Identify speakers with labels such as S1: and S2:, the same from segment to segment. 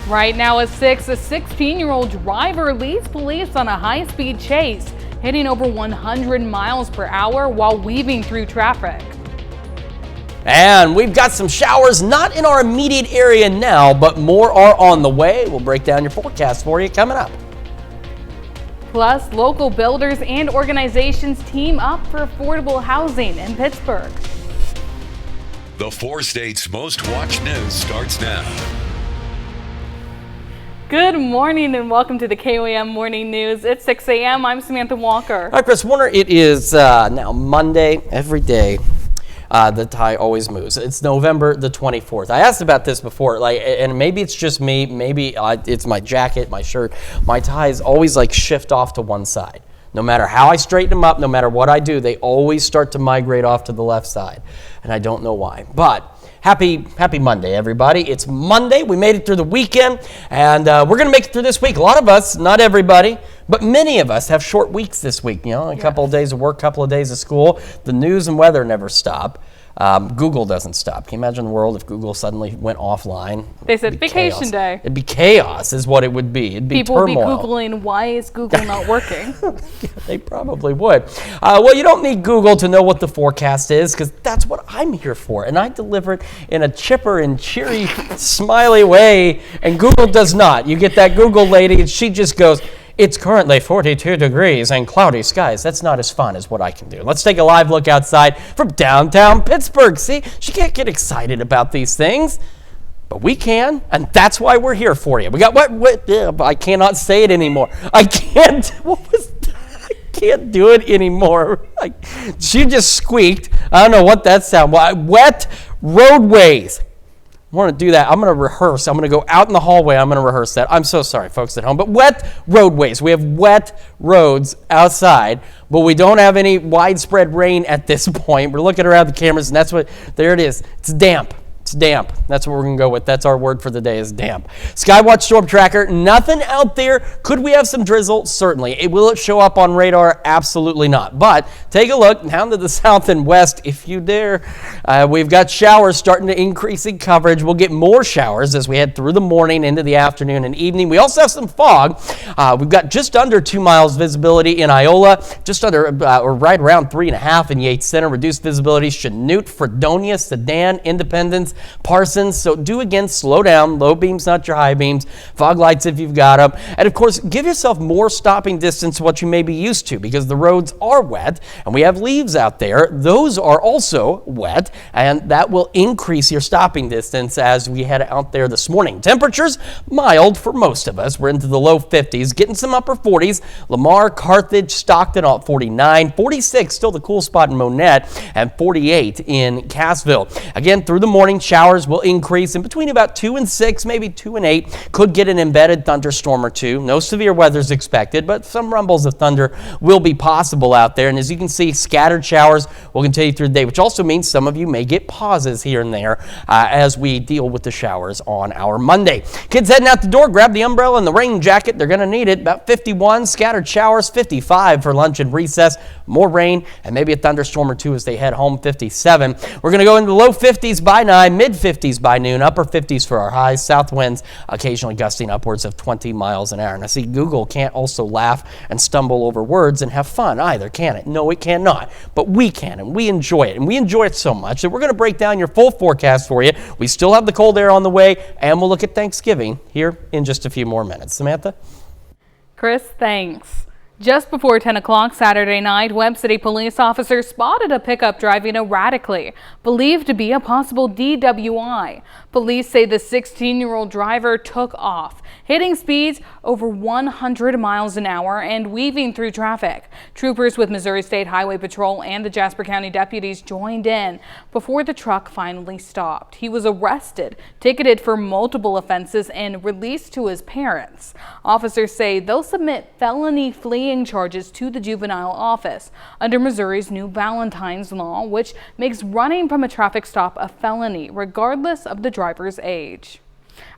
S1: Right now at 6, a 16-year-old driver leads police on a high-speed chase, hitting over 100 miles per hour while weaving through traffic.
S2: And we've got some showers not in our immediate area now, but more are on the way. We'll break down your forecast for you coming up.
S1: Plus, local builders and organizations team up for affordable housing in Pittsburgh.
S3: The 4 states' most watched news starts now.
S1: Good morning and welcome to the KOAM Morning News. It's 6 a.m. I'm Samantha Walker.
S2: Hi, Chris Warner. It is now Monday. Every day, the tie always moves. It's November the 24th. I asked about this before, and maybe it's just me. Maybe it's my jacket, my shirt. My ties always shift off to one side. No matter how I straighten them up, no matter what I do, they always start to migrate off to the left side, and I don't know why. But Happy Monday, everybody. It's Monday. We made it through the weekend, and we're going to make it through this week. A lot of us, not everybody, but many of us have short weeks this week. A couple of days of work, couple of days of school. The news and weather never stop. Google doesn't stop. Can you imagine the world if Google suddenly went offline?
S1: They said vacation day.
S2: It'd be chaos is what it would be. It'd be
S1: People
S2: turmoil.
S1: would be Googling, why is Google not working?
S2: Yeah, they probably would. Well, you don't need Google to know what the forecast is, because that's what I'm here for. And I deliver it in a chipper and cheery, smiley way, and Google does not. You get that Google lady, and she just goes, "It's currently 42 degrees and cloudy skies." That's not as fun as what I can do. Let's take a live look outside from downtown Pittsburgh. See, she can't get excited about these things, but we can, and that's why we're here for you. We got what I cannot say it anymore. I can't. I can't do it anymore. She just squeaked. I don't know what that sound was. Wet roadways. I want to do that. I'm going to rehearse. I'm going to go out in the hallway. I'm going to rehearse that. I'm so sorry, folks at home. But wet roadways. We have wet roads outside, but we don't have any widespread rain at this point. We're looking around the cameras, and there it is. It's damp. It's damp. That's what we're going to go with. That's our word for the day is damp. Skywatch Storm Tracker, nothing out there. Could we have some drizzle? Certainly. Will it show up on radar? Absolutely not. But take a look down to the south and west if you dare. We've got showers starting to increase in coverage. We'll get more showers as we head through the morning into the afternoon and evening. We also have some fog. We've got just under 2 miles visibility in Iola, just under or right around 3.5 in Yates Center. Reduced visibility, Chanute, Fredonia, Sedan, Independence, Parsons. So do again, slow down. Low beams, not your high beams. Fog lights if you've got them. And of course, give yourself more stopping distance to what you may be used to, because the roads are wet and we have leaves out there. Those are also wet, and that will increase your stopping distance as we head out there this morning. Temperatures mild for most of us. We're into the low 50s, getting some upper 40s. Lamar, Carthage, Stockton all 49, 46 still the cool spot in Monette, and 48 in Cassville. Again, through the morning, showers will increase in between about 2 and 6, maybe 2 and 8. Could get an embedded thunderstorm or two. No severe weather is expected, but some rumbles of thunder will be possible out there. And as you can see, scattered showers will continue through the day, which also means some of you may get pauses here and there as we deal with the showers on our Monday. Kids heading out the door, grab the umbrella and the rain jacket. They're going to need it. About 51 scattered showers, 55 for lunch and recess. More rain and maybe a thunderstorm or two as they head home, 57. We're going to go into the low 50s by 9, mid-50s by noon, upper 50s for our highs. South winds occasionally gusting upwards of 20 miles an hour. Now, see, Google can't also laugh and stumble over words and have fun either, can it? No, it cannot. But we can, and we enjoy it. And we enjoy it so much that we're going to break down your full forecast for you. We still have the cold air on the way, and we'll look at Thanksgiving here in just a few more minutes. Samantha?
S1: Chris, thanks. Just before 10 o'clock Saturday night, Webb City police officers spotted a pickup driving erratically, believed to be a possible DWI. Police say the 16-year-old driver took off, hitting speeds over 100 miles an hour and weaving through traffic. Troopers with Missouri State Highway Patrol and the Jasper County deputies joined in before the truck finally stopped. He was arrested, ticketed for multiple offenses, and released to his parents. Officers say they'll submit felony fleeing charges to the juvenile office under Missouri's new Valentine's law, which makes running from a traffic stop a felony regardless of the driver's age.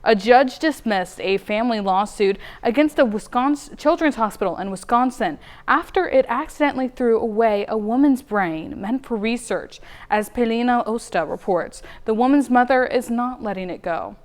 S1: A judge dismissed a family lawsuit against a children's hospital in Wisconsin after it accidentally threw away a woman's brain meant for research. As Pelina Osta reports, the woman's mother is not letting it go.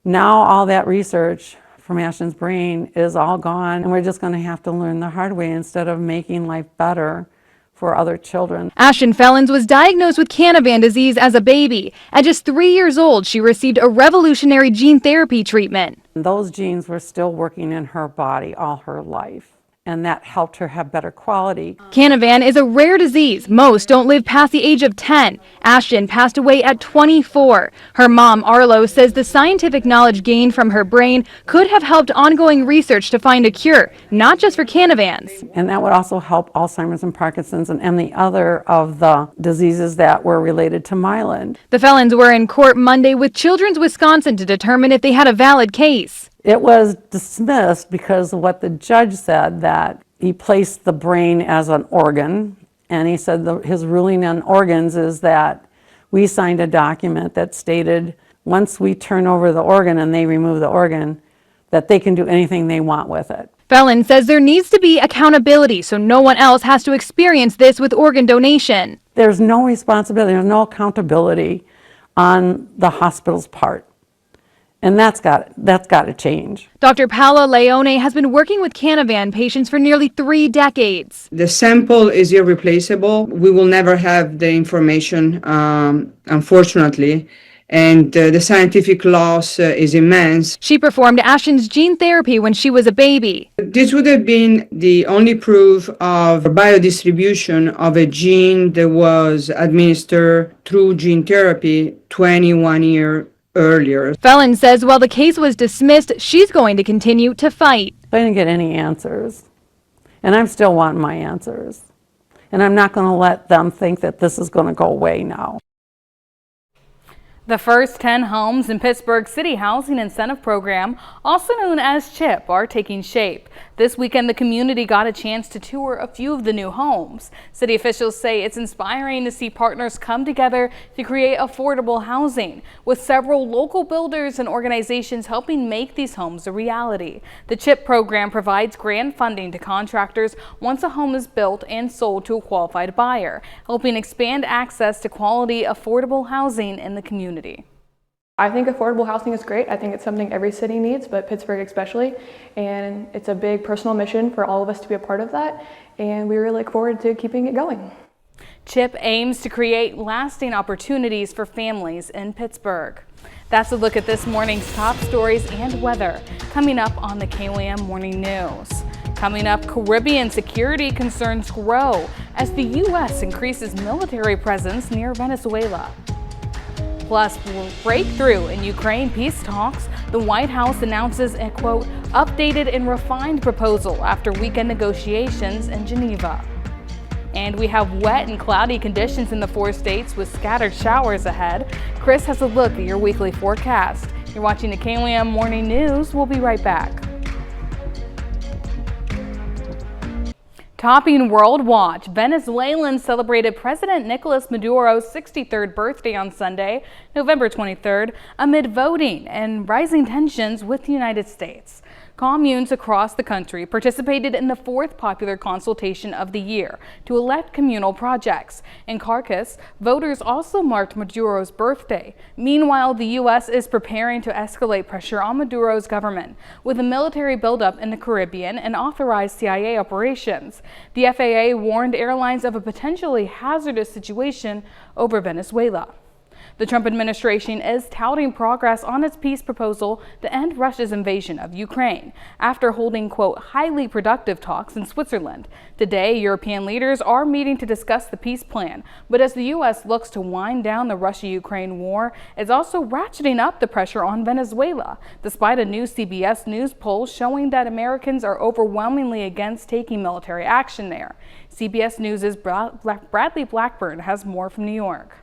S4: Now all that research from Ashton's brain is all gone, and we're just going to have to learn the hard way instead of making life better for other children.
S5: Ashton Fellens was diagnosed with Canavan disease as a baby. At just 3 years old, she received a revolutionary gene therapy treatment.
S4: Those genes were still working in her body all her life, and that helped her have better quality.
S5: Canavan is a rare disease. Most don't live past the age of 10. Ashton passed away at 24. Her mom, Arlo, says the scientific knowledge gained from her brain could have helped ongoing research to find a cure, not just for Canavans.
S4: And that would also help Alzheimer's and Parkinson's and any other of the diseases that were related to myelin.
S5: The Fellens were in court Monday with Children's Wisconsin to determine if they had a valid case.
S4: It was dismissed because of what the judge said, that he placed the brain as an organ, and he said his ruling on organs is that we signed a document that stated once we turn over the organ and they remove the organ, that they can do anything they want with it.
S5: Fellens says there needs to be accountability so no one else has to experience this with organ donation.
S4: There's no responsibility, there's no accountability on the hospital's part. And that's got to change.
S5: Dr. Paola Leone has been working with Canavan patients for nearly 3 decades.
S6: The sample is irreplaceable. We will never have the information, unfortunately, and the scientific loss is immense.
S5: She performed Ashton's gene therapy when she was a baby.
S6: This would have been the only proof of biodistribution of a gene that was administered through gene therapy 21 years earlier.
S5: Fellens says while the case was dismissed, she's going to continue to fight.
S4: I didn't get any answers, and I'm still wanting my answers. And I'm not going to let them think that this is going to go away now.
S1: The first 10 homes in Pittsburgh's City Housing Incentive Program, also known as CHIP, are taking shape. This weekend, the community got a chance to tour a few of the new homes. City officials say it's inspiring to see partners come together to create affordable housing, with several local builders and organizations helping make these homes a reality. The CHIP program provides grant funding to contractors once a home is built and sold to a qualified buyer, helping expand access to quality, affordable housing in the community.
S7: I think affordable housing is great. I think it's something every city needs, but Pittsburgh especially. And it's a big personal mission for all of us to be a part of that. And we really look forward to keeping it going.
S1: CHIP aims to create lasting opportunities for families in Pittsburgh. That's a look at this morning's top stories and weather. Coming up on the KOAM Morning News. Coming up, Caribbean security concerns grow as the U.S. increases military presence near Venezuela. Plus, breakthrough in Ukraine peace talks. The White House announces a, quote, updated and refined proposal after weekend negotiations in Geneva. And we have wet and cloudy conditions in the 4 states with scattered showers ahead. Chris has a look at your weekly forecast. You're watching the KOAM Morning News. We'll be right back. Topping World Watch, Venezuelans celebrated President Nicolas Maduro's 63rd birthday on Sunday, November 23rd, amid voting and rising tensions with the United States. Communes across the country participated in the 4th popular consultation of the year to elect communal projects. In Caracas, voters also marked Maduro's birthday. Meanwhile, the U.S. is preparing to escalate pressure on Maduro's government with a military buildup in the Caribbean and authorized CIA operations. The FAA warned airlines of a potentially hazardous situation over Venezuela. The Trump administration is touting progress on its peace proposal to end Russia's invasion of Ukraine after holding, quote, highly productive talks in Switzerland. Today, European leaders are meeting to discuss the peace plan, but as the U.S. looks to wind down the Russia-Ukraine war, it's also ratcheting up the pressure on Venezuela, despite a new CBS News poll showing that Americans are overwhelmingly against taking military action there. CBS News' Bradley Blackburn has more from New York.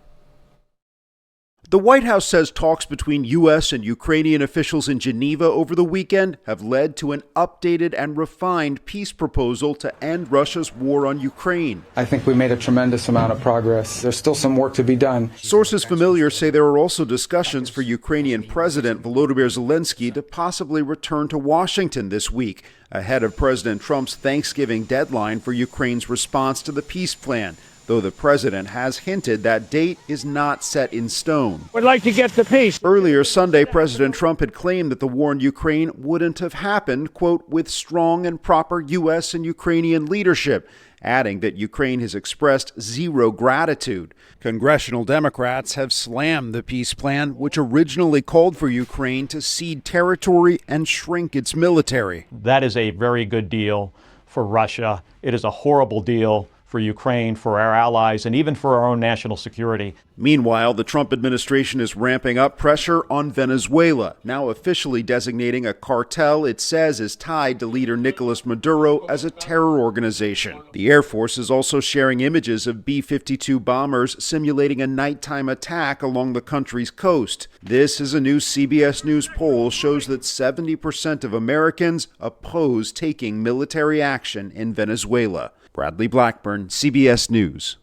S8: The White House says talks between U.S. and Ukrainian officials in Geneva over the weekend have led to an updated and refined peace proposal to end Russia's war on Ukraine.
S9: I think we made a tremendous amount of progress. There's still some work to be done.
S8: Sources familiar say there are also discussions for Ukrainian President Volodymyr Zelensky to possibly return to Washington this week, ahead of President Trump's Thanksgiving deadline for Ukraine's response to the peace plan. though the president has hinted that date is not set in stone.
S10: We'd like to get the peace.
S8: Earlier Sunday, President Trump had claimed that the war in Ukraine wouldn't have happened, quote, with strong and proper U.S. and Ukrainian leadership, adding that Ukraine has expressed zero gratitude. Congressional Democrats have slammed the peace plan, which originally called for Ukraine to cede territory and shrink its military.
S11: That is a very good deal for Russia. It is a horrible deal for Ukraine, for our allies, and even for our own national security.
S8: Meanwhile, the Trump administration is ramping up pressure on Venezuela, now officially designating a cartel it says is tied to leader Nicolas Maduro as a terror organization. The Air Force is also sharing images of B-52 bombers simulating a nighttime attack along the country's coast. This is a new CBS News poll shows that 70% of Americans oppose taking military action in Venezuela. Bradley Blackburn, CBS News.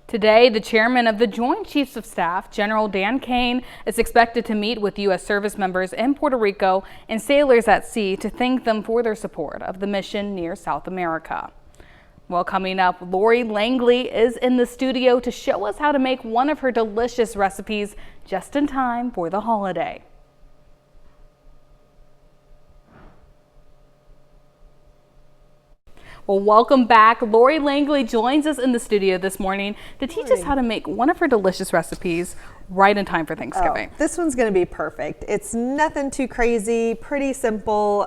S1: Today, the chairman of the Joint Chiefs of Staff, General Dan Kane, is expected to meet with U.S. service members in Puerto Rico and sailors at sea to thank them for their support of the mission near South America. Well, coming up, Lori Langley is in the studio to show us how to make one of her delicious recipes just in time for the holiday. Well, welcome back. Lori Langley joins us in the studio this morning to teach us how to make one of her delicious recipes right in time for Thanksgiving.
S12: Oh, this one's going to be perfect. It's nothing too crazy, pretty simple.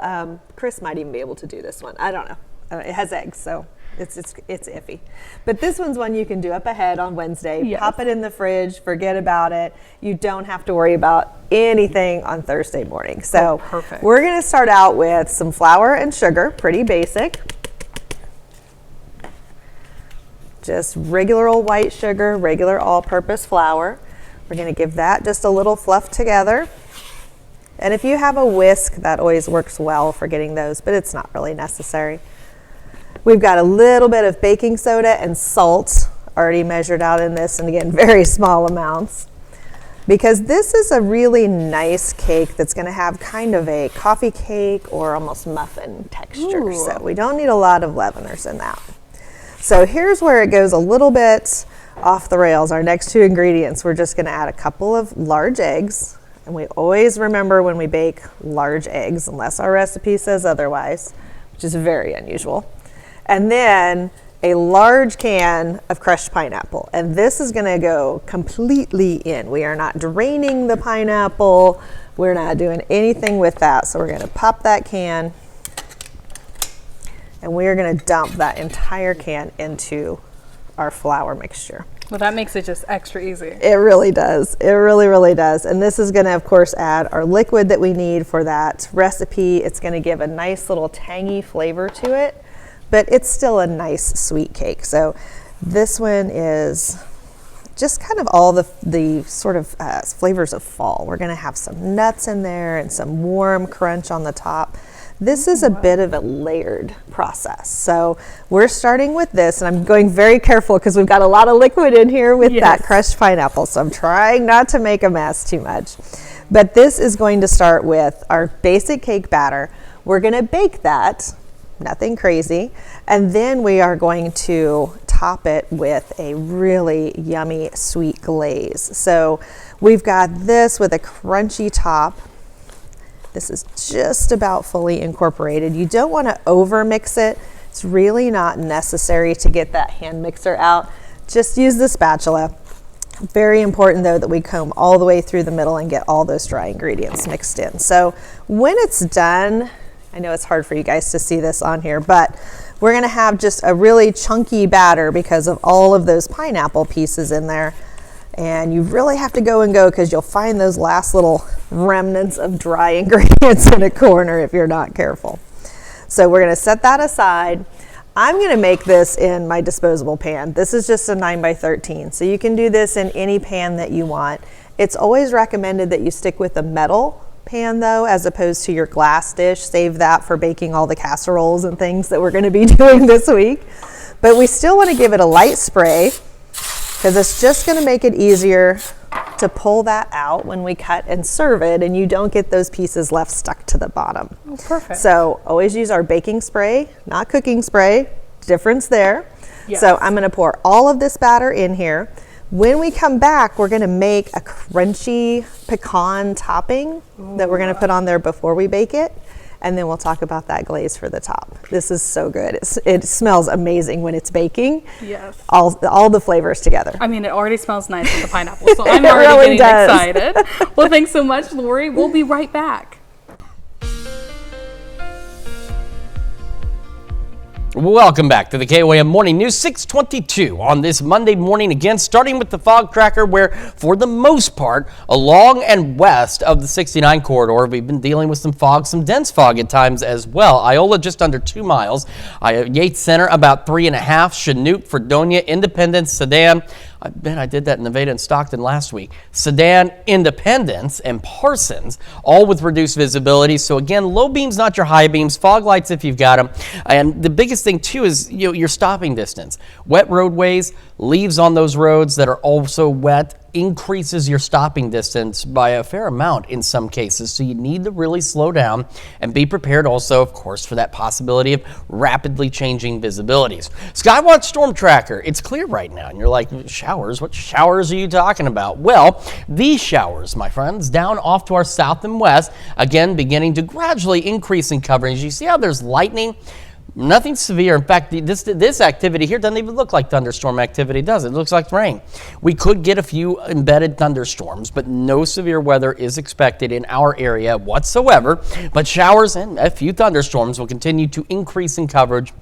S12: Chris might even be able to do this one. I don't know. It has eggs, so it's iffy. But this one's one you can do up ahead on Wednesday. Yes. Pop it in the fridge, forget about it. You don't have to worry about anything on Thursday morning. So
S1: perfect.
S12: We're going to start out with some flour and sugar, pretty basic. Just regular old white sugar, regular all-purpose flour. We're going to give that just a little fluff together. And if you have a whisk, that always works well for getting those, but it's not really necessary. We've got a little bit of baking soda and salt already measured out in this, and again, very small amounts. Because this is a really nice cake that's going to have kind of a coffee cake or almost muffin texture. Ooh. So we don't need a lot of leaveners in that. So here's where it goes a little bit off the rails. Our next two ingredients, we're just going to add a couple of large eggs. And we always remember when we bake large eggs, unless our recipe says otherwise, which is very unusual. And then a large can of crushed pineapple. And this is going to go completely in. We are not draining the pineapple. We're not doing anything with that. So we're going to pop that can. And we are going to dump that entire can into our flour mixture.
S1: Well, that makes it just extra easy.
S12: It really does. It really, really does. And this is going to, of course, add our liquid that we need for that recipe. It's going to give a nice little tangy flavor to it, but it's still a nice sweet cake. So this one is just kind of all the sort of flavors of fall. We're going to have some nuts in there and some warm crunch on the top. This is a bit of a layered process. So we're starting with this, and I'm going very careful because we've got a lot of liquid in here with that crushed pineapple. So I'm trying not to make a mess too much. But this is going to start with our basic cake batter. We're going to bake that, nothing crazy. And then we are going to top it with a really yummy sweet glaze. So we've got this with a crunchy top. This is just about fully incorporated. You don't want to over mix it. It's really not necessary to get that hand mixer out. Just use the spatula. Very important though that we comb all the way through the middle and get all those dry ingredients mixed in. So when it's done, I know it's hard for you guys to see this on here, but we're going to have just a really chunky batter because of all of those pineapple pieces in there. And you really have to go and go because you'll find those last little remnants of dry ingredients in a corner if you're not careful. So we're going to set that aside. I'm going to make this in my disposable pan. This is just a 9x13. So you can do this in any pan that you want. It's always recommended that you stick with a metal pan though, as opposed to your glass dish. Save that for baking all the casseroles and things that we're going to be doing this week. But we still want to give it a light spray, because it's just going to make it easier to pull that out when we cut and serve it, and you don't get those pieces left stuck to the bottom.
S1: Oh, perfect.
S12: So always use our baking spray, not cooking spray. Difference there.
S1: Yes.
S12: So I'm going to pour all of this batter in here. When we come back, we're going to make a crunchy pecan topping that we're going to put on there before we bake it. And then we'll talk about that glaze for the top. This is so good. It smells amazing when it's baking.
S1: Yes.
S12: All the flavors together.
S1: I mean, it already smells nice with the pineapple, so I'm already
S12: really
S1: getting
S12: does.
S1: excited. Well, thanks so much, Lori. We'll be right back.
S2: Welcome back to the KOAM Morning News 622 on this Monday morning, again starting with the fog tracker, where for the most part along and west of the 69 corridor we've been dealing with some fog, some dense fog at times as well. Iola just under 2 miles, Yates Center about 3.5, Chanute, Fredonia, Independence, Sedan. I bet I did that in Nevada and Stockton last week. Sedan, Independence, and Parsons, all with reduced visibility. So again, low beams, not your high beams, fog lights if you've got them. And the biggest thing too is your stopping distance. Wet roadways, leaves on those roads that are also wet increases your stopping distance by a fair amount in some cases. So you need to really slow down and be prepared also, of course, for that possibility of rapidly changing visibilities. Skywatch Storm Tracker, it's clear right now. And you're like, showers? What showers are you talking about? Well, these showers, my friends, down off to our south and west, again, beginning to gradually increase in coverage. You see how there's lightning? Nothing severe. In fact, this activity here doesn't even look like thunderstorm activity, does it? It looks like rain. We could get a few embedded thunderstorms, but no severe weather is expected in our area whatsoever. But showers and a few thunderstorms will continue to increase in coverage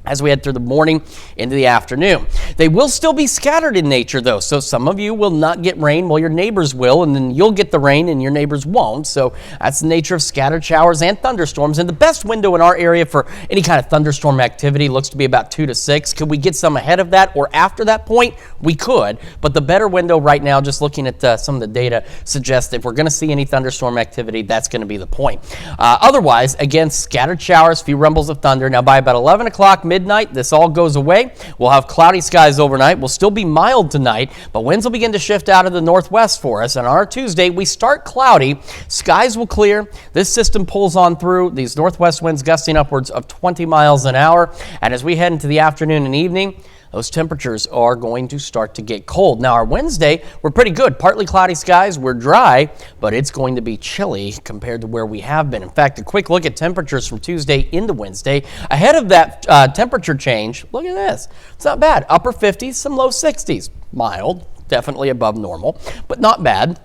S2: as we head through the morning into the afternoon. They will still be scattered in nature, though, so some of you will not get rain while your neighbors will, and then you'll get the rain and your neighbors won't. So that's the nature of scattered showers and thunderstorms. And the best window in our area for any kind of thunderstorm activity looks to be about 2 to 6. Could we get some ahead of that or after that point? We could, but the better window right now, just looking at some of the data, suggests if we're going to see any thunderstorm activity, that's going to be the point. Otherwise, again, scattered showers, few rumbles of thunder. Now by about 11 o'clock midnight, this all goes away. We'll have cloudy skies overnight. We'll still be mild tonight, but winds will begin to shift out of the northwest for us. And on our Tuesday, we start cloudy. Skies will clear. This system pulls on through. These northwest winds gusting upwards of 20 miles an hour. And as we head into the afternoon and evening, those temperatures are going to start to get cold. Now, our Wednesday, we're pretty good. Partly cloudy skies, we're dry, but it's going to be chilly compared to where we have been. In fact, a quick look at temperatures from Tuesday into Wednesday. Ahead of that temperature change, look at this. It's not bad. Upper 50s, some low 60s. Mild, definitely above normal, but not bad.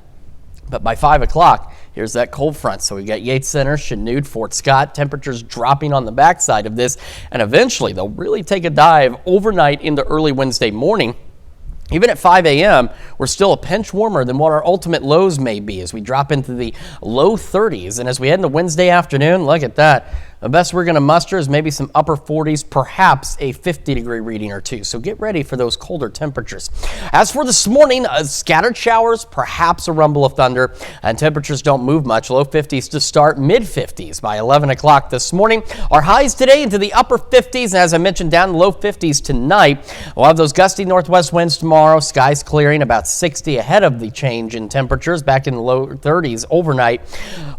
S2: But by 5 o'clock, here's that cold front. So we got Yates Center, Chanute, Fort Scott, temperatures dropping on the backside of this. And eventually, they'll really take a dive overnight into early Wednesday morning. Even at 5 a.m., we're still a pinch warmer than what our ultimate lows may be as we drop into the low 30s. And as we head into Wednesday afternoon, look at that. The best we're going to muster is maybe some upper 40s, perhaps a 50-degree reading or two. So get ready for those colder temperatures. As for this morning, scattered showers, perhaps a rumble of thunder, and temperatures don't move much. Low 50s to start, mid 50s by 11 o'clock this morning. Our highs today into the upper 50s, and as I mentioned, down low 50s tonight. We'll have those gusty northwest winds tomorrow. Skies clearing, about 60 ahead of the change in temperatures, back in the low 30s overnight.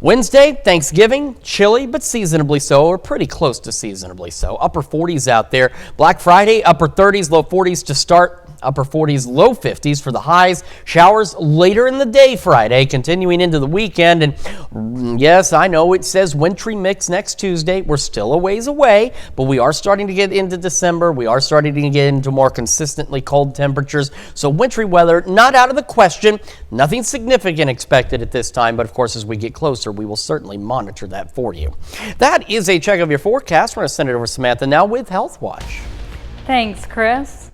S2: Wednesday, Thanksgiving, chilly, but seasonably so, or pretty close to seasonably so. Upper 40s out there. Black Friday, upper 30s, low 40s to start. Upper 40s, low 50s for the highs. Showers later in the day Friday, continuing into the weekend. And yes, I know it says wintry mix next Tuesday. We're still a ways away, but we are starting to get into December. We are starting to get into more consistently cold temperatures. So wintry weather, not out of the question. Nothing significant expected at this time, but of course, as we get closer, we will certainly monitor that for you. That is a check of your forecast. We're going to send it over to Samantha now with Health Watch.
S1: Thanks, Chris.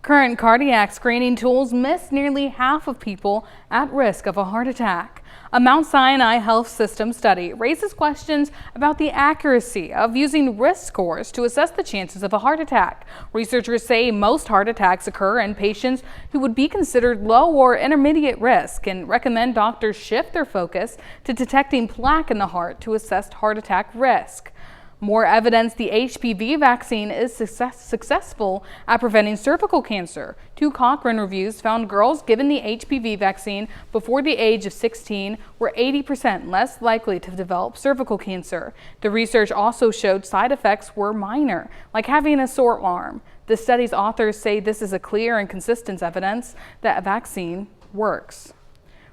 S1: Current cardiac screening tools miss nearly half of people at risk of a heart attack. A Mount Sinai Health System study raises questions about the accuracy of using risk scores to assess the chances of a heart attack. Researchers say most heart attacks occur in patients who would be considered low or intermediate risk and recommend doctors shift their focus to detecting plaque in the heart to assess heart attack risk. More evidence the HPV vaccine is successful at preventing cervical cancer. 2 Cochrane reviews found girls given the HPV vaccine before the age of 16 were 80% less likely to develop cervical cancer. The research also showed side effects were minor, like having a sore arm. The study's authors say this is a clear and consistent evidence that a vaccine works.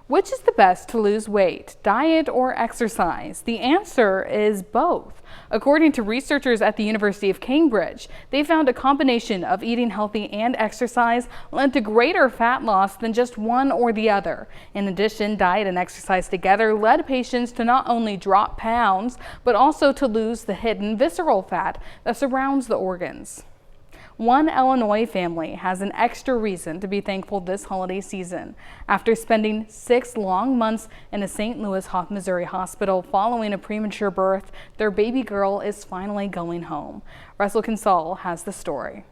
S1: Which is the best to lose weight, diet or exercise? The answer is both. According to researchers at the University of Cambridge, they found a combination of eating healthy and exercise led to greater fat loss than just one or the other. In addition, diet and exercise together led patients to not only drop pounds, but also to lose the hidden visceral fat that surrounds the organs. One Illinois family has an extra reason to be thankful this holiday season. After spending 6 long months in a St. Louis, Missouri hospital following a premature birth, their baby girl is finally going home. Russell Kinsall has the story.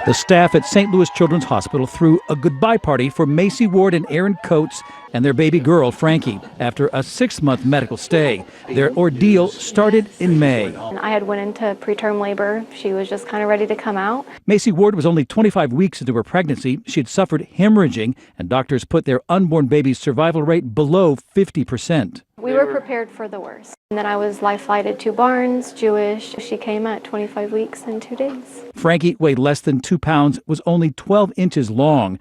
S10: The staff at St. Louis Children's Hospital threw a goodbye party for Macy Ward and Aaron Coates and their baby girl, Frankie, after a 6-month medical stay. Their ordeal started in May.
S13: I had went into preterm labor. She was just kind of ready to come out.
S10: Macy Ward was only 25 weeks into her pregnancy. She had suffered hemorrhaging, and doctors put their unborn baby's survival rate below 50%.
S13: We were prepared for the worst. And then I was life flighted to Barnes, Jewish. She came at 25 weeks and 2 days.
S10: Frankie weighed less than 2 pounds, was only 12 inches long.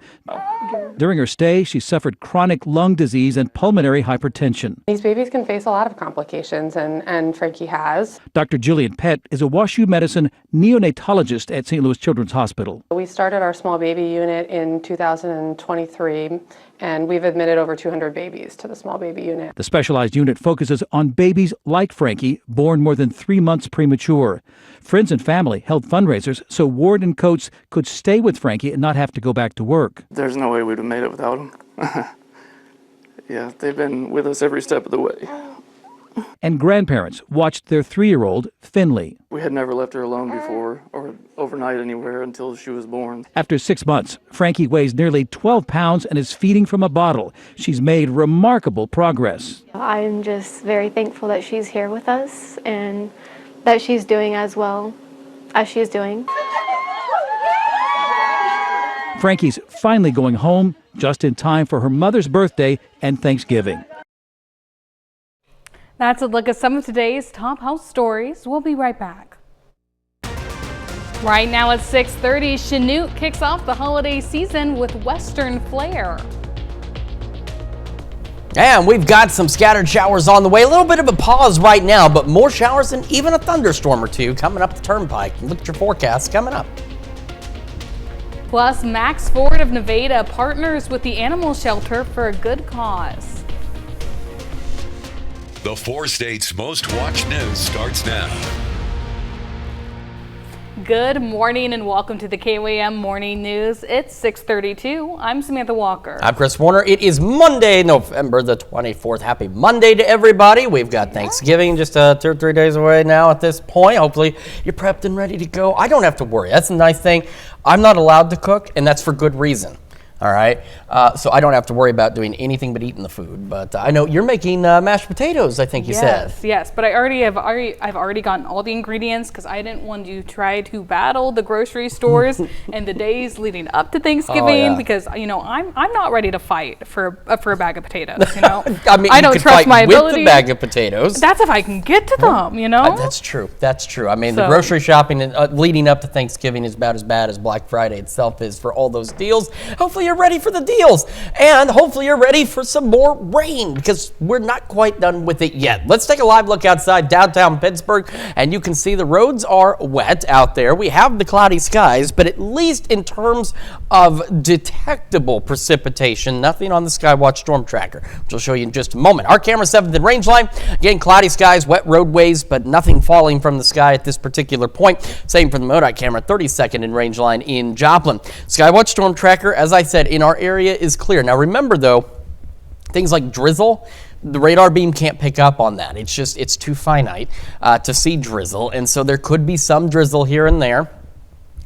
S10: During her stay, she suffered chronic lung disease and pulmonary hypertension.
S14: These babies can face a lot of complications, and Frankie has.
S10: Dr. Jillian Pett is a WashU Medicine neonatologist at St. Louis Children's Hospital.
S14: We started our small baby unit in 2023, and we've admitted over 200 babies to the small baby unit.
S10: The specialized unit focuses on babies like Frankie, born more than 3 months premature. Friends and family held fundraisers so Ward and Coates could stay with Frankie and not have to go back to work.
S15: There's no way we'd have made it without them. Yeah, they've been with us every step of the way.
S10: And grandparents watched their 3-year-old, Finley.
S15: We had never left her alone before or overnight anywhere until she was born.
S10: After 6 months, Frankie weighs nearly 12 pounds and is feeding from a bottle. She's made remarkable progress.
S13: I'm just very thankful that she's here with us and that she's doing as well as she's doing.
S10: Frankie's finally going home just in time for her mother's birthday and Thanksgiving.
S1: That's a look at some of today's top health stories. We'll be right back. Right now at 6:30, Chanute kicks off the holiday season with Western flair.
S2: And we've got some scattered showers on the way. A little bit of a pause right now, but more showers and even a thunderstorm or two coming up the turnpike. Look at your forecast coming up.
S1: Plus, Max Ford of Nevada partners with the animal shelter for a good cause.
S3: The 4 states' most watched news starts now.
S1: Good morning and welcome to the KYM Morning News. It's 6:32. I'm Samantha Walker.
S2: I'm Chris Warner. It is Monday, November the 24th. Happy Monday to everybody. We've got Thanksgiving just 2 or 3 days away now at this point. Hopefully you're prepped and ready to go. I don't have to worry. That's the nice thing. I'm not allowed to cook, and that's for good reason. All right, so I don't have to worry about doing anything but eating the food. But I know you're making mashed potatoes. I think you said.
S1: Yes, but I've already gotten all the ingredients because I didn't want to try to battle the grocery stores in the days leading up to Thanksgiving because I'm not ready to fight for a bag of potatoes.
S2: I mean,
S1: I don't trust my ability
S2: with the bag of potatoes.
S1: That's if I can get to them.
S2: That's true. That's true. I mean, the grocery shopping leading up to Thanksgiving is about as bad as Black Friday itself is for all those deals. Hopefully you're ready for the deals, and hopefully you're ready for some more rain because we're not quite done with it yet. Let's take a live look outside downtown Pittsburgh, and you can see the roads are wet out there. We have the cloudy skies, but at least in terms of detectable precipitation, nothing on the Skywatch Storm Tracker, which I'll show you in just a moment. Our camera 7th in range line, again, cloudy skies, wet roadways, but nothing falling from the sky at this particular point. Same for the MODOT camera 32nd in range line in Joplin. Skywatch Storm Tracker, as I said, in our area is clear. Now remember though, things like drizzle, the radar beam can't pick up on that. It's too finite to see drizzle, and so there could be some drizzle here and there.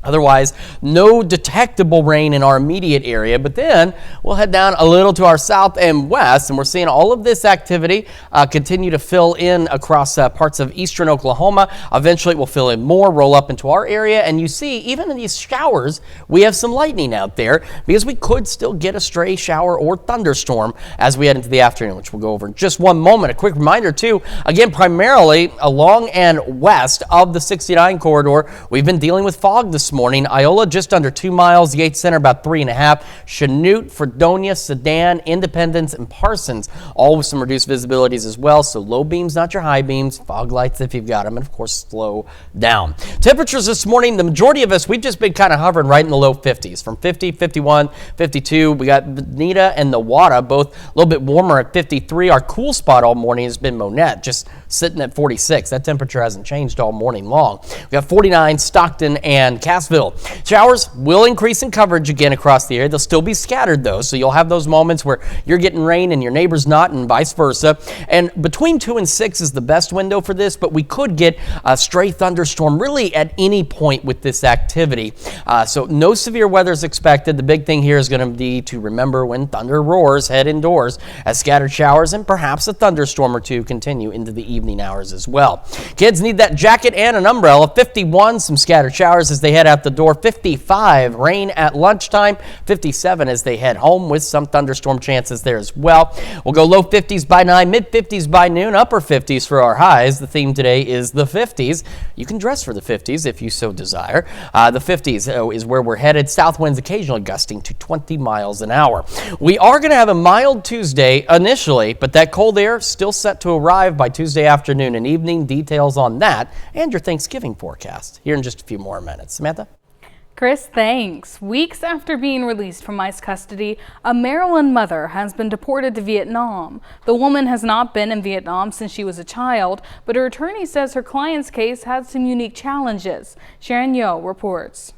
S2: Otherwise, no detectable rain in our immediate area, but then we'll head down a little to our south and west, and we're seeing all of this activity continue to fill in across parts of eastern Oklahoma. Eventually, it will fill in more, roll up into our area, and you see, even in these showers, we have some lightning out there because we could still get a stray shower or thunderstorm as we head into the afternoon, which we'll go over in just one moment. A quick reminder, too, again, primarily along and west of the 69 corridor, we've been dealing with fog this morning. Iola just under 2 miles, Yates Center about 3.5, Chanute, Fredonia, Sedan, Independence, and Parsons, all with some reduced visibilities as well. So low beams, not your high beams, fog lights if you've got them, and of course slow down. Temperatures this morning, the majority of us, we've just been kind of hovering right in the low 50s, from 50, 51, 52. We got Bonita and Nowata, both a little bit warmer at 53. Our cool spot all morning has been Monette, just sitting at 46. That temperature hasn't changed all morning long. We got 49, Stockton and Cassville. Showers will increase in coverage again across the area. They'll still be scattered though, so you'll have those moments where you're getting rain and your neighbor's not, and vice versa. And between 2 and 6 is the best window for this, but we could get a stray thunderstorm really at any point with this activity. So no severe weather is expected. The big thing here is going to be to remember when thunder roars, head indoors, as scattered showers and perhaps a thunderstorm or two continue into the evening hours as well. Kids need that jacket and an umbrella. 51, some scattered showers as they head out the door. 55, rain at lunchtime. 57 as they head home with some thunderstorm chances there as well. We'll go low 50s by 9, mid 50s by noon, upper 50s for our highs. The theme today is the 50s. You can dress for the 50s if you so desire. The 50s is where we're headed. South winds occasionally gusting to 20 miles an hour. We are going to have a mild Tuesday initially, but that cold air still set to arrive by Tuesday afternoon and evening. Details on that and your Thanksgiving forecast here in just a few more minutes. Samantha?
S1: Chris, thanks. Weeks after being released from ICE custody, a Maryland mother has been deported to Vietnam. The woman has not been in Vietnam since she was a child, but her attorney says her client's case had some unique challenges. Sharon Yo reports.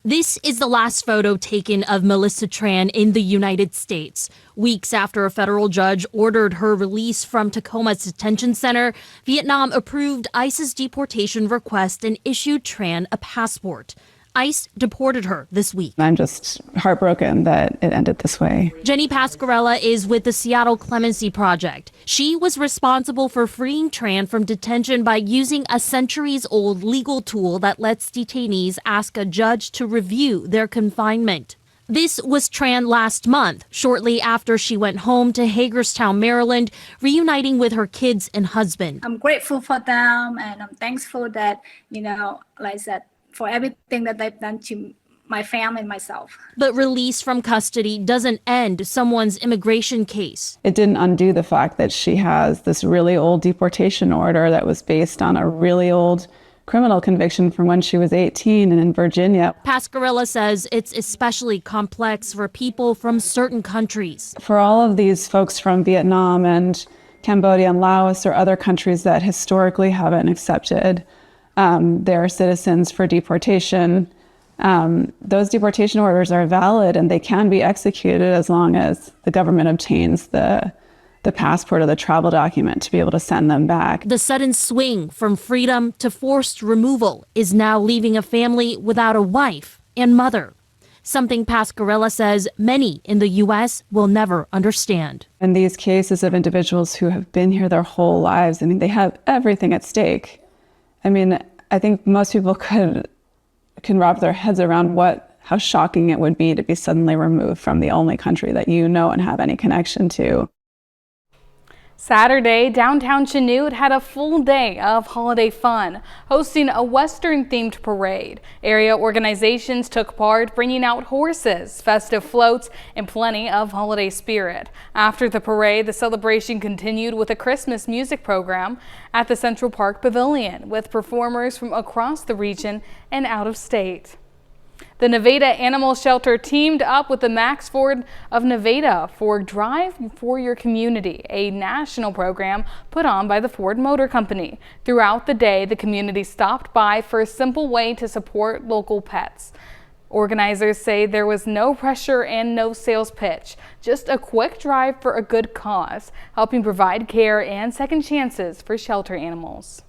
S16: This is the last photo taken of Melissa Tran in the United States. Weeks after a federal judge ordered her release from Tacoma's detention center, Vietnam approved ICE's deportation request and issued Tran a passport. ICE deported her this week.
S17: I'm just heartbroken that it ended this way.
S16: Jenny Pascarella is with the Seattle Clemency Project. She was responsible for freeing Tran from detention by using a centuries-old legal tool that lets detainees ask a judge to review their confinement. This was Tran last month, shortly after she went home to Hagerstown, Maryland, reuniting with her kids and husband.
S18: I'm grateful for them, and I'm thankful that, like I said, for everything that they've done to my family and myself.
S16: But release from custody doesn't end someone's immigration case.
S17: It didn't undo the fact that she has this really old deportation order that was based on a really old criminal conviction from when she was 18 and in Virginia.
S16: Pascarella says it's especially complex for people from certain countries.
S17: For all of these folks from Vietnam and Cambodia and Laos or other countries that historically haven't accepted their citizens for deportation, those deportation orders are valid and they can be executed as long as the government obtains the passport or the travel document to be able to send them back.
S16: The sudden swing from freedom to forced removal is now leaving a family without a wife and mother, something Pascarella says many in the U.S. will never understand.
S17: In these cases of individuals who have been here their whole lives, they have everything at stake. I think most people can wrap their heads around how shocking it would be to be suddenly removed from the only country that you know and have any connection to.
S1: Saturday, downtown Chanute had a full day of holiday fun, hosting a Western-themed parade. Area organizations took part, bringing out horses, festive floats, and plenty of holiday spirit. After the parade, the celebration continued with a Christmas music program at the Central Park Pavilion, with performers from across the region and out of state. The Nevada Animal Shelter teamed up with the Max Ford of Nevada for Drive for Your Community, a national program put on by the Ford Motor Company. Throughout the day, the community stopped by for a simple way to support local pets. Organizers say there was no pressure and no sales pitch, just a quick drive for a good cause, helping provide care and second chances for shelter animals.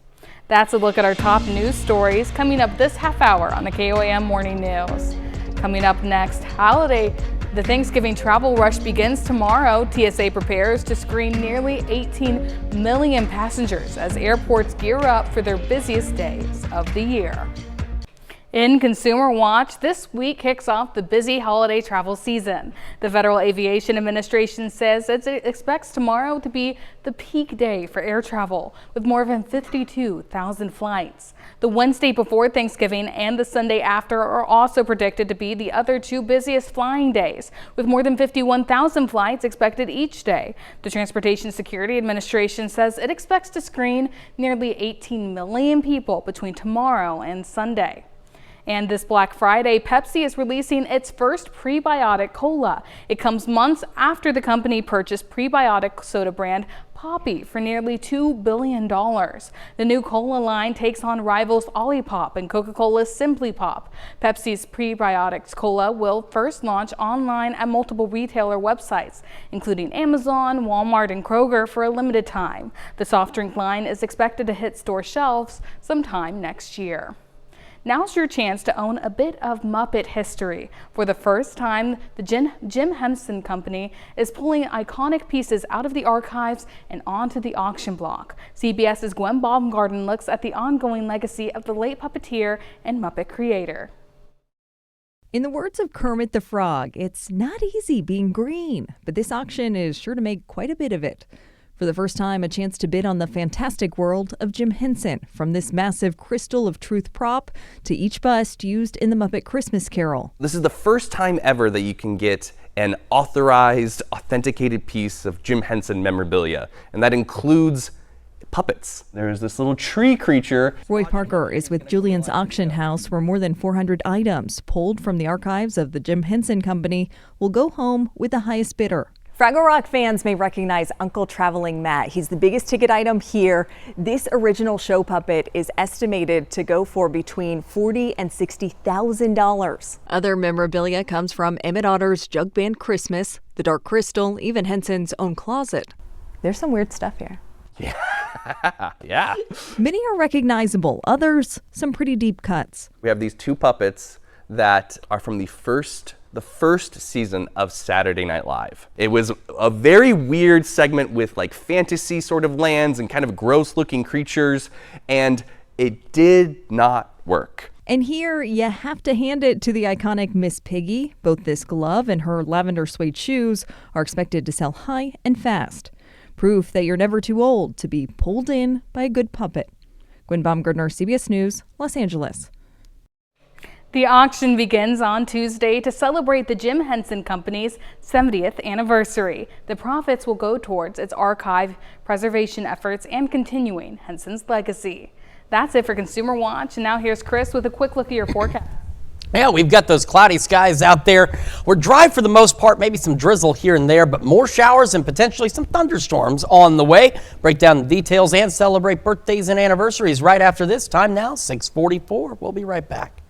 S1: That's a look at our top news stories coming up this half hour on the KOAM Morning News. Coming up next, the Thanksgiving travel rush begins tomorrow. TSA prepares to screen nearly 18 million passengers as airports gear up for their busiest days of the year. In Consumer Watch, this week kicks off the busy holiday travel season. The Federal Aviation Administration says it expects tomorrow to be the peak day for air travel, with more than 52,000 flights. The Wednesday before Thanksgiving and the Sunday after are also predicted to be the other two busiest flying days, with more than 51,000 flights expected each day. The Transportation Security Administration says it expects to screen nearly 18 million people between tomorrow and Sunday. And this Black Friday, Pepsi is releasing its first prebiotic cola. It comes months after the company purchased prebiotic soda brand Poppi for nearly $2 billion. The new cola line takes on rivals Olipop and Coca-Cola's Simply Pop. Pepsi's prebiotics cola will first launch online at multiple retailer websites, including Amazon, Walmart, and Kroger for a limited time. The soft drink line is expected to hit store shelves sometime next year. Now's your chance to own a bit of Muppet history. For the first time, the Jim Henson Company is pulling iconic pieces out of the archives and onto the auction block. CBS's Gwen Baumgarten looks at the ongoing legacy of the late puppeteer and Muppet creator.
S19: In the words of Kermit the Frog, it's not easy being green, but this auction is sure to make quite a bit of it. For the first time, a chance to bid on the fantastic world of Jim Henson, from this massive Crystal of Truth prop to each bust used in the Muppet Christmas Carol.
S20: This is the first time ever that you can get an authorized, authenticated piece of Jim Henson memorabilia, and that includes puppets. There's this little tree creature.
S19: Roy Parker is with Julian's Auction House, where more than 400 items pulled from the archives of the Jim Henson Company will go home with the highest bidder.
S21: Fraggle Rock fans may recognize Uncle Traveling Matt. He's the biggest ticket item here. This original show puppet is estimated to go for between $40,000 and $60,000.
S19: Other memorabilia comes from Emmett Otter's Jug Band Christmas, the Dark Crystal, even Henson's own closet.
S21: There's some weird stuff here.
S20: Yeah.
S19: Many are recognizable, others some pretty deep cuts.
S20: We have these two puppets that are from the first season of Saturday Night Live. It was a very weird segment with like fantasy sort of lands and kind of gross looking creatures, and it did not work.
S19: And here you have to hand it to the iconic Miss Piggy. Both this glove and her lavender suede shoes are expected to sell high and fast. Proof that you're never too old to be pulled in by a good puppet. Gwen Baumgartner, CBS News, Los Angeles.
S1: The auction begins on Tuesday to celebrate the Jim Henson Company's 70th anniversary. The profits will go towards its archive preservation efforts and continuing Henson's legacy. That's it for Consumer Watch, and now here's Chris with a quick look at your forecast.
S2: Yeah, we've got those cloudy skies out there. We're dry for the most part, maybe some drizzle here and there, but more showers and potentially some thunderstorms on the way. Break down the details and celebrate birthdays and anniversaries right after this. Time now, 6:44. We'll be right back.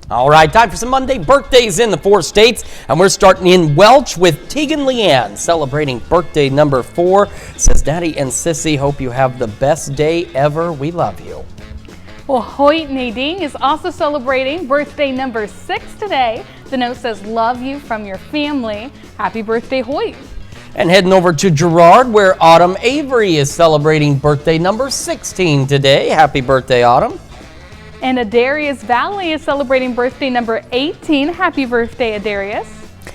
S2: All right, time for some Monday birthdays in the 4 states, and we're starting in Welch with Tegan Leanne, celebrating birthday number 4. Says, Daddy and Sissy, hope you have the best day ever. We love you.
S1: Well, Hoyt Nadine is also celebrating birthday number 6 today. The note says, love you from your family. Happy birthday, Hoyt.
S2: And heading over to Girard, where Autumn Avery is celebrating birthday number 16 today. Happy birthday, Autumn.
S1: And Adarius Valley is celebrating birthday number 18. Happy birthday, Adarius.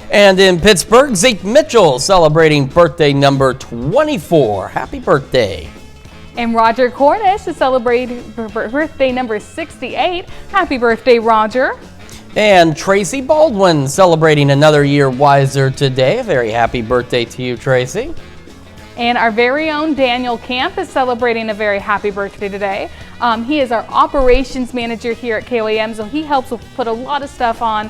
S2: And in Pittsburgh, Zeke Mitchell celebrating birthday number 24. Happy birthday.
S1: And Roger Cornish is celebrating birthday number 68. Happy birthday, Roger.
S2: And Tracy Baldwin celebrating another year wiser today. A very happy birthday to you, Tracy.
S1: And our very own Daniel Camp is celebrating a very happy birthday today. He is our operations manager here at KOAM, so he helps put a lot of stuff on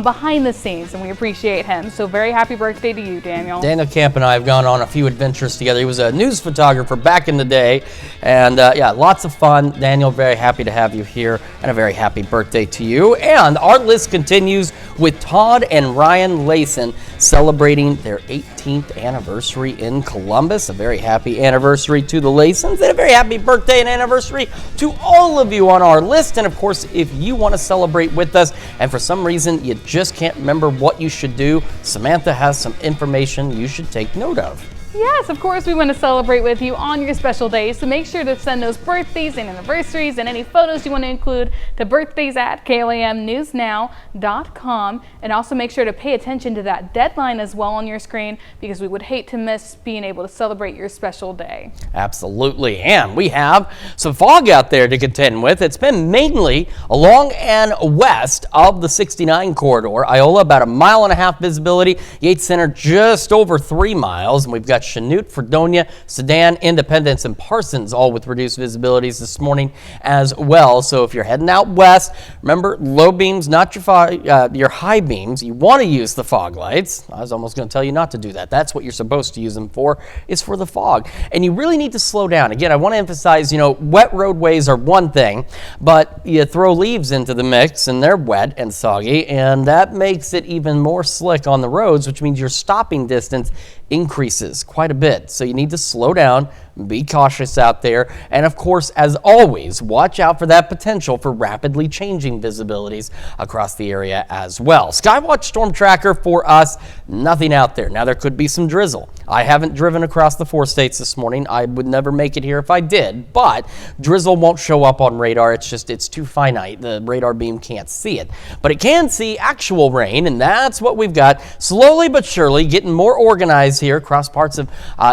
S1: behind the scenes, and we appreciate him. So very happy birthday to you, Daniel.
S2: Daniel Camp and I have gone on a few adventures together. He was a news photographer back in the day, and yeah, lots of fun. Daniel, very happy to have you here, and a very happy birthday to you. And our list continues with Todd and Ryan Layson celebrating their 18th anniversary in Columbus. A very happy anniversary to the Laysons, and a very happy birthday and anniversary to all of you on our list. And of course, if you want to celebrate with us, and for some reason you just can't remember what you should do, Samantha has some information you should take note of.
S1: Yes, of course, we want to celebrate with you on your special days, so make sure to send those birthdays and anniversaries and any photos you want to include to birthdays@KLAMnewsnow.com, and also make sure to pay attention to that deadline as well on your screen, because we would hate to miss being able to celebrate your special day.
S2: Absolutely, and we have some fog out there to contend with. It's been mainly along and west of the 69 corridor. Iola, about 1.5 miles visibility. Yates Center, just over 3 miles, and we've got Chanute, Fredonia, Sedan, Independence, and Parsons, all with reduced visibilities this morning as well. So if you're heading out west, remember, low beams, not your high beams. You want to use the fog lights. I was almost going to tell you not to do that. That's what you're supposed to use them for, is for the fog. And you really need to slow down. Again, I want to emphasize, wet roadways are one thing, but you throw leaves into the mix and they're wet and soggy, and that makes it even more slick on the roads, which means your stopping distance increases quite a bit. So you need to slow down, be cautious out there, and of course, as always, watch out for that potential for rapidly changing visibilities across the area as well. Skywatch Storm Tracker for us, nothing out there. Now there could be some drizzle. I haven't driven across the 4 states this morning. I would never make it here if I did, but drizzle won't show up on radar. It's too finite. The radar beam can't see it, but it can see actual rain, and that's what we've got. Slowly but surely getting more organized here across parts of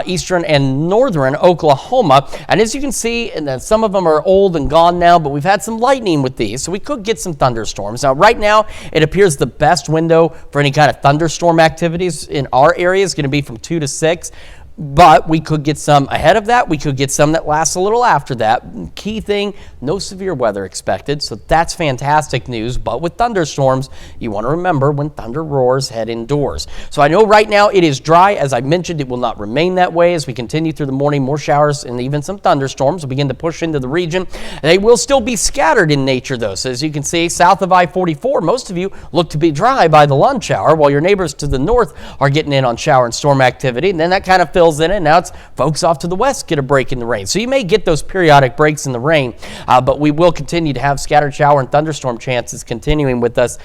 S2: eastern and northern Oklahoma. And as you can see, and then some of them are old and gone now, but we've had some lightning with these, so we could get some thunderstorms. Now, right now, it appears the best window for any kind of thunderstorm activities in our area is going to be from 2 to 6. But we could get some ahead of that. We could get some that lasts a little after that. Key thing, no severe weather expected, so that's fantastic news. But with thunderstorms, you want to remember, when thunder roars, head indoors. So I know right now it is dry. As I mentioned, it will not remain that way as we continue through the morning. More showers and even some thunderstorms will begin to push into the region. They will still be scattered in nature, though. So as you can see, south of I-44, most of you look to be dry by the lunch hour, while your neighbors to the north are getting in on shower and storm activity. And then that kind of fills in it. Now it's folks off to the west get a break in the rain. So you may get those periodic breaks in the rain, but we will continue to have scattered shower and thunderstorm chances continuing with us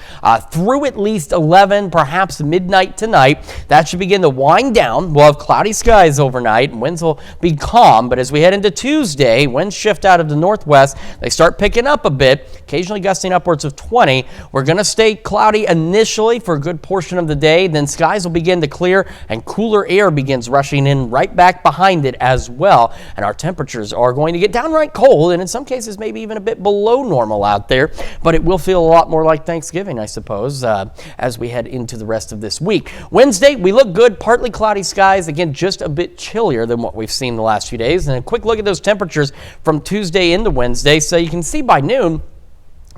S2: through at least 11, perhaps midnight tonight. That should begin to wind down. We'll have cloudy skies overnight, and winds will be calm. But as we head into Tuesday, winds shift out of the northwest. They start picking up a bit, occasionally gusting upwards of 20. We're going to stay cloudy initially for a good portion of the day. Then skies will begin to clear, and cooler air begins rushing in right back behind it as well. And our temperatures are going to get downright cold, and in some cases maybe even a bit below normal out there. But it will feel a lot more like Thanksgiving, I suppose, as we head into the rest of this week. Wednesday, we look good. Partly cloudy skies. Again, just a bit chillier than what we've seen the last few days. And a quick look at those temperatures from Tuesday into Wednesday. So you can see by noon,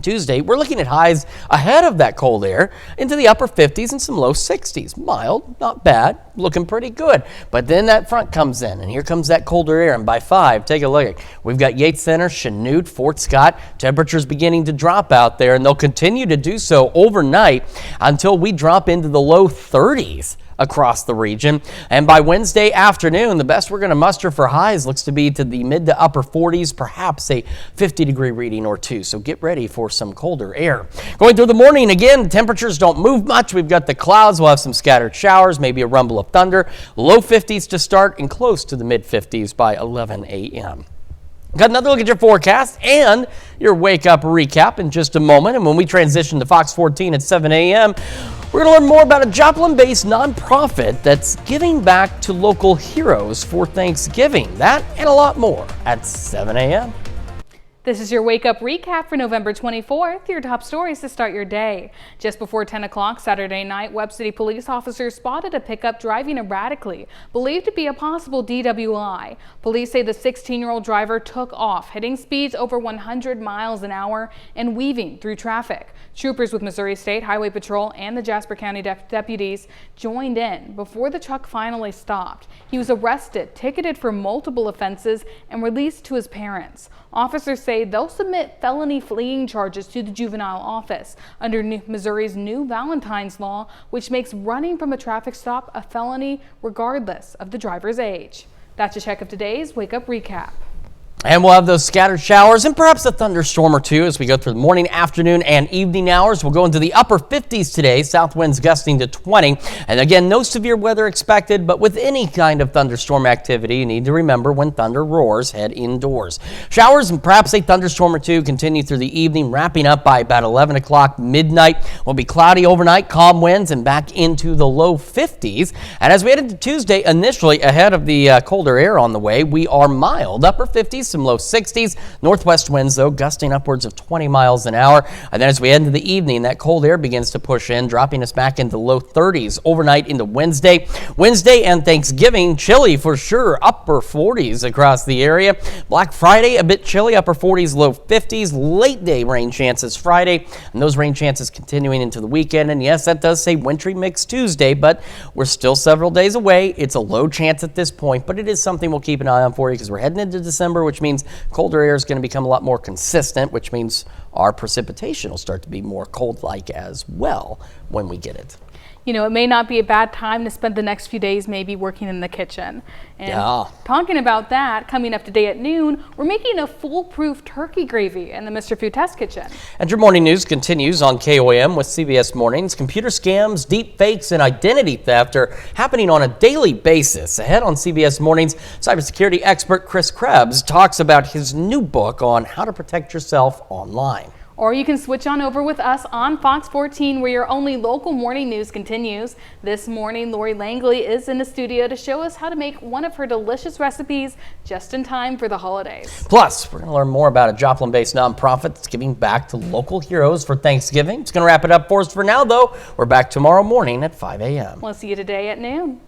S2: Tuesday, we're looking at highs ahead of that cold air into the upper 50s and some low 60s. Mild, not bad, looking pretty good. But then that front comes in, and here comes that colder air. And by 5, take a look. We've got Yates Center, Chanute, Fort Scott. Temperatures beginning to drop out there, and they'll continue to do so overnight until we drop into the low 30s across the region. And by Wednesday afternoon, the best we're going to muster for highs looks to be to the mid to upper 40s, perhaps a 50-degree reading or two. So get ready for some colder air. Going through the morning, again, temperatures don't move much. We've got the clouds. We'll have some scattered showers, maybe a rumble of thunder. Low 50s to start and close to the mid 50s by 11 a.m. Got another look at your forecast and your wake-up recap in just a moment. And when we transition to Fox 14 at 7 a.m., we're going to learn more about a Joplin-based nonprofit that's giving back to local heroes for Thanksgiving. That and a lot more at 7 a.m.
S1: This is your Wake Up Recap for November 24th, your top stories to start your day. Just before 10 o'clock Saturday night, Webb City police officers spotted a pickup driving erratically, believed to be a possible DWI. Police say the 16-year-old driver took off, hitting speeds over 100 miles an hour and weaving through traffic. Troopers with Missouri State Highway Patrol and the Jasper County deputies joined in before the truck finally stopped. He was arrested, ticketed for multiple offenses, and released to his parents. Officers say they'll submit felony fleeing charges to the juvenile office under Missouri's new Valentine's law, which makes running from a traffic stop a felony regardless of the driver's age. That's a check of today's Wake Up Recap.
S2: And we'll have those scattered showers and perhaps a thunderstorm or two as we go through the morning, afternoon, and evening hours. We'll go into the upper 50s today, south winds gusting to 20. And again, no severe weather expected, but with any kind of thunderstorm activity, you need to remember when thunder roars, head indoors. Showers and perhaps a thunderstorm or two continue through the evening, wrapping up by about 11 o'clock midnight. Will be cloudy overnight, calm winds, and back into the low 50s. And as we head into Tuesday, initially ahead of the colder air on the way, we are mild, upper 50s. Some low 60s. Northwest winds, though, gusting upwards of 20 miles an hour. And then as we head into the evening, that cold air begins to push in, dropping us back into low 30s overnight into Wednesday. Wednesday and Thanksgiving, chilly for sure, upper 40s across the area. Black Friday, a bit chilly, upper 40s, low 50s. Late day rain chances Friday, and those rain chances continuing into the weekend. And yes, that does say wintry mix Tuesday, but we're still several days away. It's a low chance at this point, but it is something we'll keep an eye on for you because we're heading into December, which means colder air is going to become a lot more consistent, which means our precipitation will start to be more cold-like as well when we get it.
S1: You know, it may not be a bad time to spend the next few days maybe working in the kitchen. And talking about that, coming up today at noon, we're making a foolproof turkey gravy in the Mr. Food Test Kitchen.
S2: And your morning news continues on KOM with CBS Mornings. Computer scams, deep fakes, and identity theft are happening on a daily basis. Ahead on CBS Mornings, cybersecurity expert Chris Krebs talks about his new book on how to protect yourself online.
S1: Or you can switch on over with us on Fox 14, where your only local morning news continues. This morning, Lori Langley is in the studio to show us how to make one of her delicious recipes just in time for the holidays.
S2: Plus, we're going to learn more about a Joplin-based nonprofit that's giving back to local heroes for Thanksgiving. It's going to wrap it up for us for now, though. We're back tomorrow morning at 5 a.m.
S1: We'll see you today at noon.